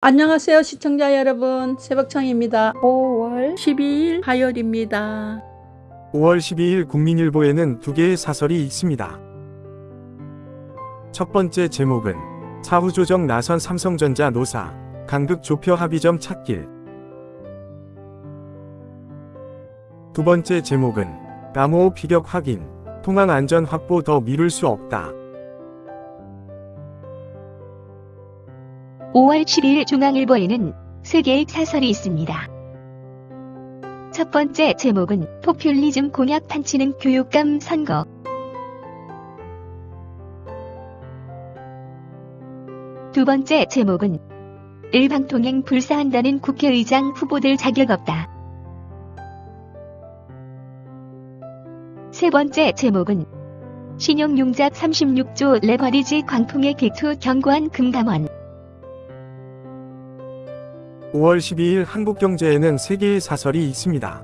안녕하세요 시청자 여러분, 새벽청입니다. 5월 12일 화요일입니다. 5월 12일 국민일보에는 두 개의 사설이 있습니다. 첫 번째 제목은 사후 조정 나선 삼성전자 노사, 강극 좁혀 합의점 찾길. 두 번째 제목은 남호 피격 확인, 통항 안전 확보 더 미룰 수 없다. 5월 12일 중앙일보에는 세 개의 사설이 있습니다. 첫 번째 제목은 포퓰리즘 공약 판치는 교육감 선거. 두 번째 제목은 일방통행 불사한다는 국회의장 후보들 자격 없다. 세 번째 제목은 신용융자 36조 레버리지 광풍의 빅투 경고한 금감원. 5월 12일 한국경제에는 세 개의 사설이 있습니다.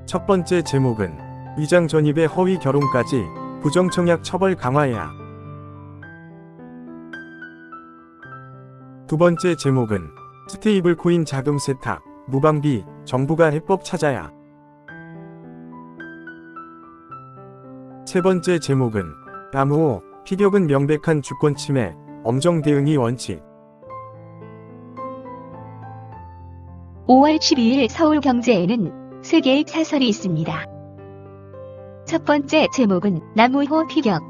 첫 번째 제목은 위장 전입의 허위 결혼까지 부정청약 처벌 강화해야. 두 번째 제목은 스테이블 코인 자금 세탁, 무방비, 정부가 해법 찾아야. 세 번째 제목은 남호 피격은 명백한 주권 침해, 엄정 대응이 원칙. 5월 12일 서울경제에는 세 개의 사설이 있습니다. 첫 번째 제목은 남우호 피격,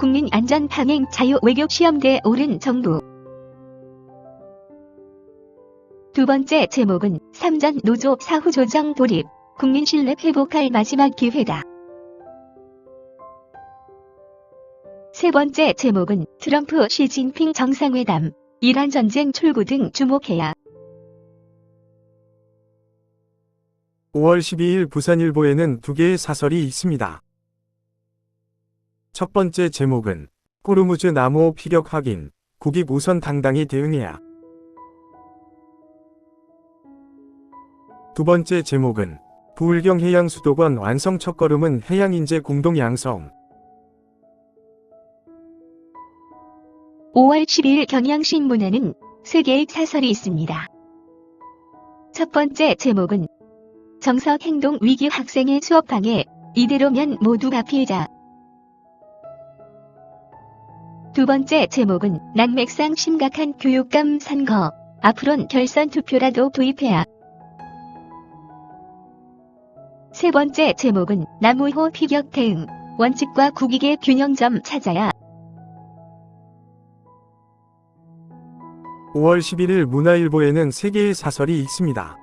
국민안전 방행 자유 외교시험대에 오른 정부. 두 번째 제목은 삼전 노조 사후 조정 돌입, 국민 신뢰 회복할 마지막 기회다. 세 번째 제목은 트럼프 시진핑 정상회담, 이란 전쟁 출구 등 주목해야. 5월 12일 부산일보에는 두 개의 사설이 있습니다. 첫 번째 제목은 호르무즈 남호 피격 확인, 국익 우선 당당히 대응해야. 두 번째 제목은 부울경 해양수도권 완성 첫걸음은 해양인재 공동 양성. 5월 12일 경향신문에는 세 개의 사설이 있습니다. 첫 번째 제목은 정석 행동 위기 학생의 수업 방해, 이대로면 모두가 피해자. 두 번째 제목은 난맥상 심각한 교육감 선거, 앞으론 결선 투표라도 도입해야. 세 번째 제목은 남우호 피격 대응, 원칙과 국익의 균형점 찾아야. 5월 11일 문화일보에는 세 개의 사설이 있습니다.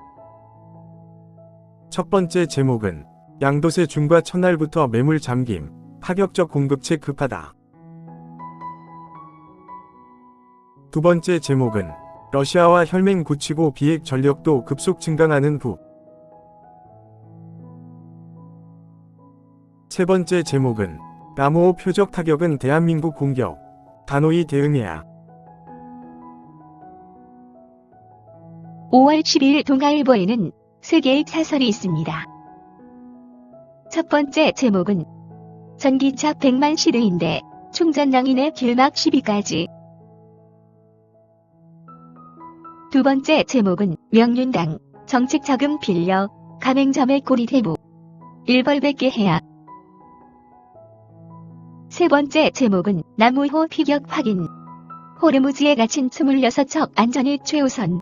첫 번째 제목은 양도세 중과 첫날부터 매물 잠김, 파격적 공급책 급하다. 두 번째 제목은 러시아와 혈맹 굳히고 비핵 전력도 급속 증강하는 북. 세 번째 제목은 남호 표적 타격은 대한민국 공격, 단호히 대응해야. 5월 12일 동아일보에는 세 개의 사설이 있습니다. 첫 번째 제목은 전기차 100만 시대인데 충전낭인의 길막 시비까지. 두 번째 제목은 명륜당 정책자금 빌려 가맹점의 고리대부, 일벌백계 해야. 세 번째 제목은 남우호 피격 확인, 호르무즈에 갇힌 26척 안전이 최우선.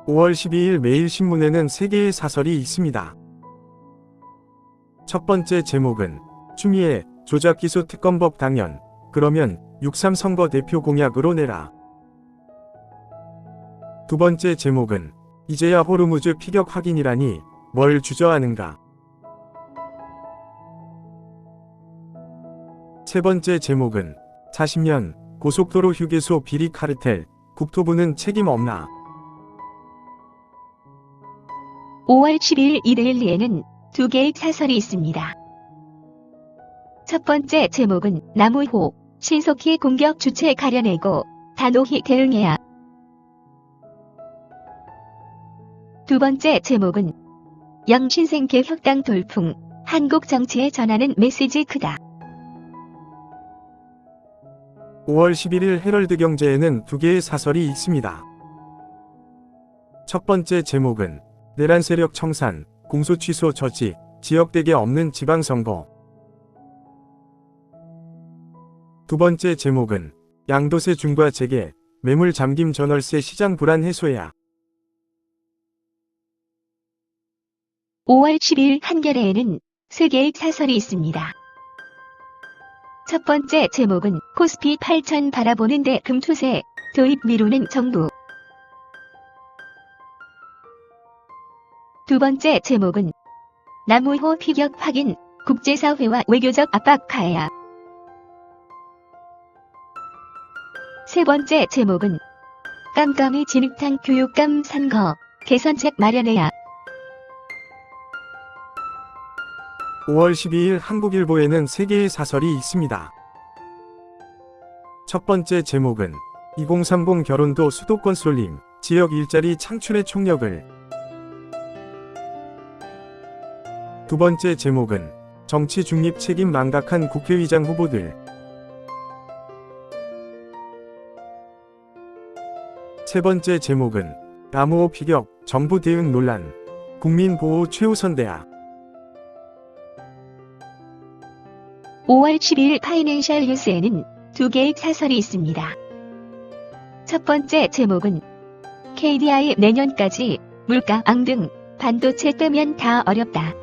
5월 12일 매일신문에는 세 개의 사설이 있습니다. 첫 번째 제목은 추미애 조작기소 특검법 당연, 그러면 6.3 선거 대표 공약으로 내라. 두 번째 제목은 이제야 호르무즈 피격 확인이라니 뭘 주저하는가. 세 번째 제목은 40년 고속도로 휴게소 비리 카르텔, 국토부는 책임 없나. 5월 12일 이데일리에는 두 개의 사설이 있습니다. 첫 번째 제목은 남우호 신속히 공격 주체 가려내고 단호히 대응해야. 두 번째 제목은 영신생계 혁당 돌풍, 한국 정치에 전하는 메시지 크다. 5월 11일 헤럴드 경제에는 두 개의 사설이 있습니다. 첫 번째 제목은 내란 세력 청산, 공소 취소 저지, 지역대계 없는 지방선거. 두 번째 제목은 양도세 중과 재개, 매물 잠김 전월세 시장 불안 해소야. 5월 10일 한겨레에는 세 개의 사설이 있습니다. 첫 번째 제목은 코스피 8천 바라보는데 금투세 도입 미루는 정부. 두 번째 제목은 남우호 피격 확인, 국제사회와 외교적 압박 하야. 세 번째 제목은 깜깜이 진흙탕 교육감 선거, 개선책 마련해야. 5월 12일 한국일보에는 세 개의 사설이 있습니다. 첫 번째 제목은 2030 결혼도 수도권 쏠림, 지역 일자리 창출의 총력을. 두 번째 제목은 정치 중립 책임 망각한 국회의장 후보들. 세 번째 제목은 남우호 피격, 정부 대응 논란, 국민보호 최우선대야. 5월 10일 파이낸셜 뉴스에는 두 개의 사설이 있습니다. 첫 번째 제목은 KDI 내년까지 물가 앙등, 반도체 빼면 다 어렵다.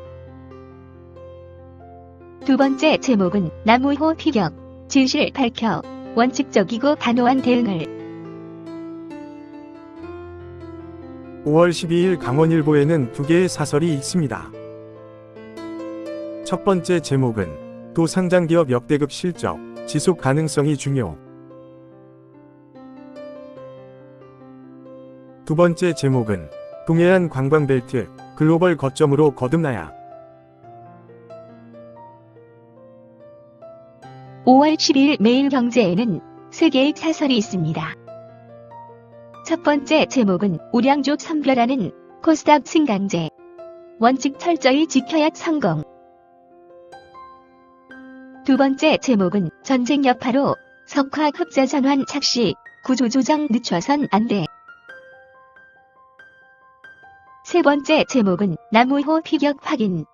두 번째 제목은 남우호 피격, 진실 밝혀, 원칙적이고 단호한 대응을. 5월 12일 강원일보에는 두 개의 사설이 있습니다. 첫 번째 제목은 도 상장기업 역대급 실적, 지속 가능성이 중요. 두 번째 제목은 동해안 관광벨트, 글로벌 거점으로 거듭나야. 5월 10일 매일경제에는 세 개의 사설이 있습니다. 첫 번째 제목은 우량주 선별하는 코스닥 승강제, 원칙 철저히 지켜야 성공. 두 번째 제목은 전쟁 여파로 석화 흑자 전환 착시, 구조조정 늦춰선 안 돼. 세 번째 제목은 남우호 피격 확인,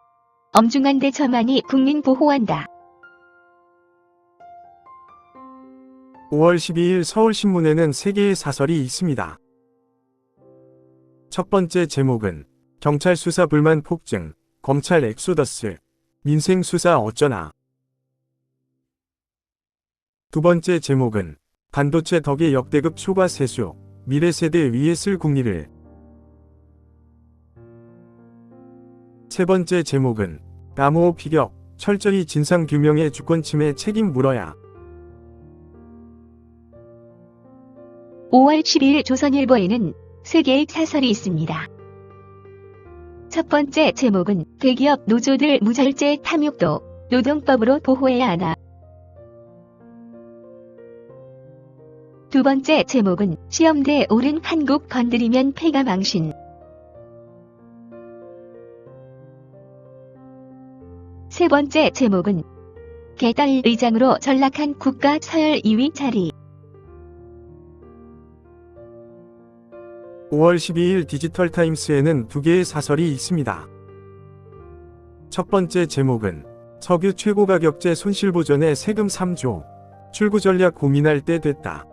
엄중한 대처만이 국민 보호한다. 5월 12일 서울신문에는 세 개의 사설이 있습니다. 첫 번째 제목은 경찰 수사 불만 폭증, 검찰 엑소더스, 민생 수사 어쩌나. 두 번째 제목은 반도체 덕의 역대급 초과 세수, 미래 세대 위에 쓸 국리를. 세 번째 제목은 남우호 피격, 철저히 진상규명의 주권침해 책임 물어야. 5월 12일 조선일보에는 세 개의 사설이 있습니다. 첫 번째 제목은 대기업 노조들 무절제 탐욕도 노동법으로 보호해야 하나. 두 번째 제목은 시험대 오른 한국 건드리면 패가 망신. 세 번째 제목은 개딸 의장으로 전락한 국가 서열 2위 자리. 5월 12일 디지털타임스에는 두 개의 사설이 있습니다. 첫 번째 제목은 석유 최고가격제 손실보전에 세금 3조, 출구 전략 고민할 때 됐다.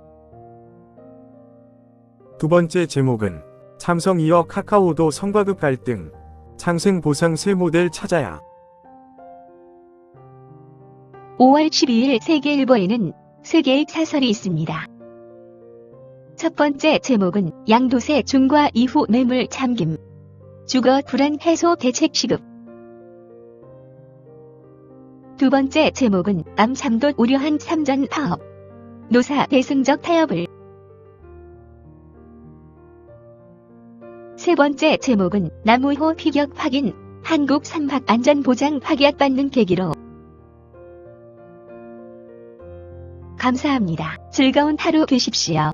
두 번째 제목은 삼성 2억 카카오도 성과급 갈등, 상생 보상세 모델 찾아야. 5월 12일 세계일보에는 세 개의 사설이 있습니다. 첫 번째 제목은 양도세 중과 이후 매물 잠김, 주거 불안 해소 대책 시급. 두 번째 제목은 암참도 우려한 삼전 파업, 노사 대승적 타협을. 세 번째 제목은 남우호 피격 확인, 한국 선박 안전보장 확약받는 계기로. 감사합니다. 즐거운 하루 되십시오.